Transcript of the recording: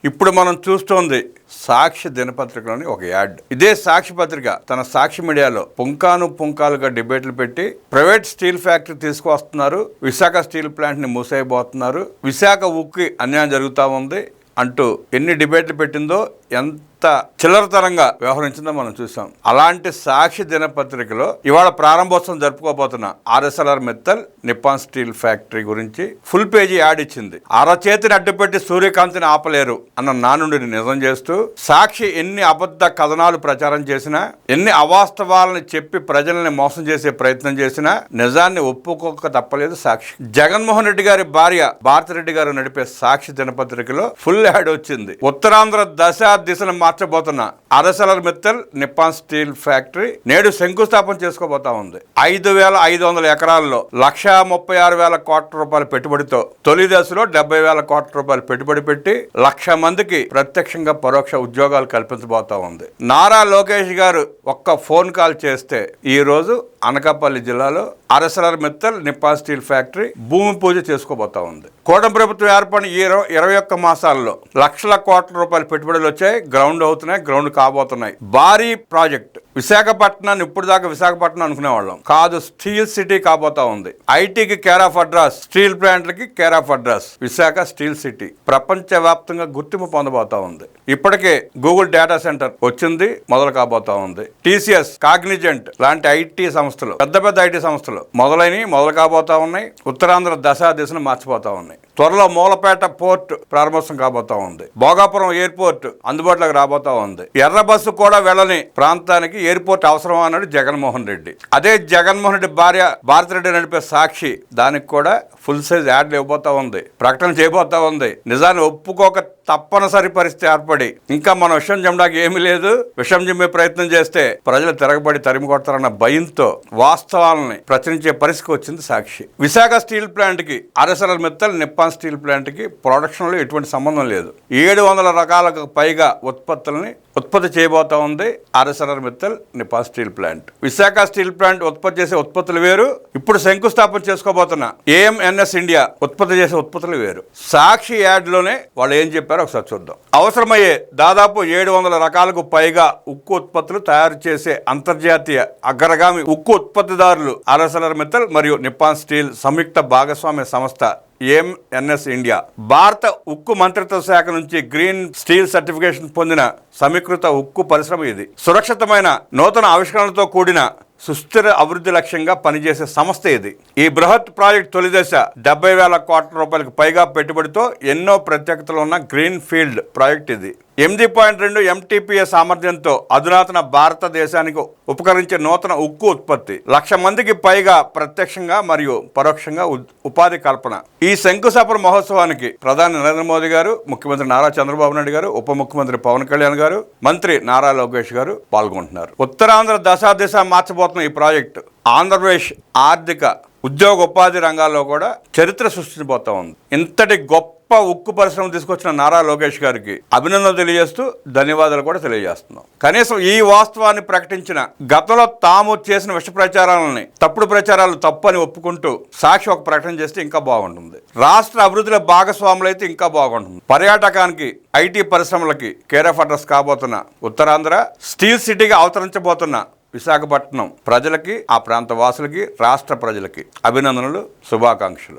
ఇప్పుడు మనం చూస్తోంది సాక్షి దినపత్రికలోని ఒక యాడ్. ఇదే సాక్షి పత్రిక తన సాక్షి మీడియాలో పుంకాలుగా డిబేట్లు పెట్టి ప్రైవేట్ స్టీల్ ఫ్యాక్టరీ తీసుకువస్తున్నారు, విశాఖ స్టీల్ ప్లాంట్ ని మూసేయబోతున్నారు, విశాఖ ఉక్కి అన్యాయం జరుగుతూ ఉంది అంటూ ఎన్ని డిబేట్లు పెట్టిందో, ఎంత చిల్లరతరంగా వ్యవహరించిందో మనం చూసాం. అలాంటి సాక్షి దినపత్రికలో ఇవాళ ప్రారంభోత్సవం జరుపుకోబోతున్న ఆర్ఎస్ఎల్ఆర్ మిత్తల్ నిప్పాన్ స్టీల్ ఫ్యాక్టరీ గురించి ఫుల్ పేజీ యాడ్ ఇచ్చింది. అరచేతిని అడ్డుపెట్టి సూర్యకాంతిని ఆపలేరు అన్న నానుడిని నిజం చేస్తూ సాక్షి ఎన్ని అబద్ధ కథనాలు ప్రచారం చేసినా, ఎన్ని అవాస్తవాలను చెప్పి ప్రజల్ని మోసం చేసే ప్రయత్నం చేసినా నిజాన్ని ఒప్పుకోక తప్పలేదు సాక్షి. జగన్మోహన్ రెడ్డి గారి భార్య భారతిరెడ్డి గారు నడిపే సాక్షి దినపత్రికలో ఫుల్ యాడ్ వచ్చింది. ఉత్తరాంధ్ర దిశను మార్చబోతున్న ఆర్ఎస్ఎల్ఆర్ మిత్తల్ నిప్పాన్ స్టీల్ ఫ్యాక్టరీ నేడు శంకుస్థాపన చేసుకోబోతా ఉంది. 5,500 ఎకరాల్లో 1,36,000 కోట్ల రూపాయల పెట్టుబడితో తొలి దశలో 70,000 కోట్ల రూపాయలు పెట్టుబడి పెట్టి 1,00,000 మందికి ప్రత్యక్షంగా పరోక్ష ఉద్యోగాలు కల్పించబోతా ఉంది. నారా లోకేష్ గారు ఒక్క ఫోన్ కాల్ చేస్తే ఈ రోజు అనకాపల్లి జిల్లాలో ఆర్ఎస్ఎల్ఆర్ మిత్తల్ నిప్పాన్ స్టీల్ ఫ్యాక్టరీ భూమి పూజ చేసుకోబోతా ఉంది. కూటమి ప్రభుత్వం ఏర్పడిన 21 మాసాల్లో లక్షల కోట్ల రూపాయల పెట్టుబడులు వచ్చాయి, గ్రౌండ్ అవుతున్నాయి, గ్రౌండ్ కాబోతున్నాయి. భారీ ప్రాజెక్ట్. విశాఖపట్నాన్ని ఇప్పుడు దాకా విశాఖపట్నం అనుకునేవాళ్ళం కాదు, స్టీల్ సిటీ కాబోతా ఉంది. ఐటీకి కేర్ ఆఫ్ అడ్రస్, స్టీల్ ప్లాంట్లకి care of address Visakha steel city ప్రపంచవ్యాప్తంగా గుర్తింపు పొందబోతా ఉంది. ఇప్పటికే గూగుల్ డేటా సెంటర్ వచ్చింది, మొదలు కాబోతా ఉంది. టీసీఎస్, కాగ్నిజెంట్ లాంటి ఐటీ సంస్థలు, పెద్ద ఐటీ సంస్థలు మొదలు కాబోతా ఉన్నాయి. ఉత్తరాంధ్ర దిశను మార్చిపోతా ఉన్నాయి. త్వరలో మూలపేట పోర్ట్ ప్రారంభోత్సవం కాబోతా ఉంది. భోగాపురం ఎయిర్పోర్ట్ అందుబాటులోకి రాబోతా ఉంది. ఎర్ర బస్సు కూడా వెళ్ళని ప్రాంతానికి ఎయిర్పోర్ట్ అవసరం అన్నాడు జగన్మోహన్ రెడ్డి. అదే జగన్మోహన్ రెడ్డి భార్య భారతిరెడ్డి నడిపే సాక్షి దానికి కూడా ఫుల్ సైజ్ యాడ్లు ఇవ్వబోతా ఉంది, ప్రకటన చేయబోతా ఉంది. నిజాన్ని ఒప్పుకోక తప్పనిసరి పరిస్థితి ఏర్పడి ఇంకా మన విషయం జమ్మడానికి ఏమీ లేదు, విషం జమ్మే ప్రయత్నం చేస్తే ప్రజలు తిరగబడి తరిమి కొడతారన్న భయంతో వాస్తవాలని ప్రచురించే పరిస్థితికి వచ్చింది సాక్షి. విశాఖ స్టీల్ ప్లాంట్ కి ఆర్ఎస్ఎల్ఆర్ మిత్తల్ నిప్పాన్ స్టీల్ ప్లాంట్ కి ప్రొడక్షన్ లో ఎటువంటి సంబంధం లేదు. 700 రకాలకు పైగా ఉత్పత్తి చేయబోతా ఉంది Arcelor Mittal Nippon steel plant. Visakha steel plant ఉత్పత్తి చేసే ఉత్పత్తులు వేరు, ఇప్పుడు శంకుస్థాపన చేసుకోబోతున్న ఏఎంఎన్ఎస్ ఇండియా ఉత్పత్తి చేసే ఉత్పత్తులు వేరు. సాక్షి యాడ్ లోనే వాళ్ళు ఏం చెప్పారు ఒకసారి చూద్దాం. అవసరమయ్యే దాదాపు 700 రకాలకు పైగా ఉక్కు ఉత్పత్తులు తయారు చేసే అంతర్జాతీయ అగ్రగామి ఉక్కు ఉత్పత్తిదారులు ఆర్ఎస్ఎల్ఆర్ మిత్తల్ మరియు నిప్పాన్ స్టీల్ సంయుక్త భాగస్వామ్య సంస్థ ఏఎంఎన్ఎస్ ఇండియా. భారత ఉక్కు మంత్రిత్వ శాఖ నుంచి గ్రీన్ స్టీల్ సర్టిఫికేషన్ పొందిన సమీకృత ఉక్కు పరిశ్రమ ఇది. సురక్షితమైన నూతన ఆవిష్కరణలతో కూడిన సుస్థిర అభివృద్ధి లక్ష్యంగా పనిచేసే సంస్థ ఇది. ఈ బృహత్ ప్రాజెక్ట్ తొలి దశ 70,000 కోట్ల రూపాయలకు పైగా పెట్టుబడితో ఎన్నో ప్రత్యేకతలు ఉన్న గ్రీన్ ఫీల్డ్ ప్రాజెక్ట్ ఇది. 8.2 MTPA సామర్థ్యంతో అధునాతన భారతదేశానికి ఉపకరించే నూతన ఉక్కు ఉత్పత్తి, 1,00,000 మందికి పైగా ప్రత్యక్షంగా మరియు పరోక్షంగా ఉపాధి కల్పన. ఈ శంకుస్థాపన మహోత్సవానికి ప్రధాని నరేంద్ర మోదీ గారు, ముఖ్యమంత్రి నారా చంద్రబాబు నాయుడు గారు, ఉప ముఖ్యమంత్రి పవన్ కళ్యాణ్ గారు, మంత్రి నారా లోకేష్ గారు పాల్గొంటున్నారు. ఉత్తరాంధ్ర దిశ మార్చబోతున్న ఈ ప్రాజెక్టు ఆంధ్రప్రదేశ్ ఆర్థిక ఉద్యోగ ఉపాధి రంగాల్లో కూడా చరిత్ర సృష్టించబోతా ఉంది. ఇంతటి గొప్ప ఉక్కు పరిశ్రమ తీసుకొచ్చిన నారా లోకేష్ గారికి అభినందనలు తెలియజేస్తూ ధన్యవాదాలు కూడా తెలియజేస్తున్నాం. కనీసం ఈ వాస్తవాన్ని ప్రకటించిన, గతంలో తాము చేసిన విష ప్రచారాలని, తప్పుడు ప్రచారాలు తప్పని ఒప్పుకుంటూ సాక్షి ఒక ప్రకటన చేస్తే ఇంకా బాగుంటుంది. రాష్ట్ర అభివృద్ధిలో భాగస్వాములు అయితే ఇంకా బాగుంటుంది. పర్యాటకానికి, ఐటీ పరిశ్రమలకి కేర్ ఆఫ్ అడ్రస్ కాబోతున్న ఉత్తరాంధ్ర స్టీల్ సిటీగా అవతరించబోతున్న విశాఖపట్నం ప్రజలకి, ఆ ప్రాంత వాసులకి, రాష్ట్ర ప్రజలకి అభినందనలు, శుభాకాంక్షలు.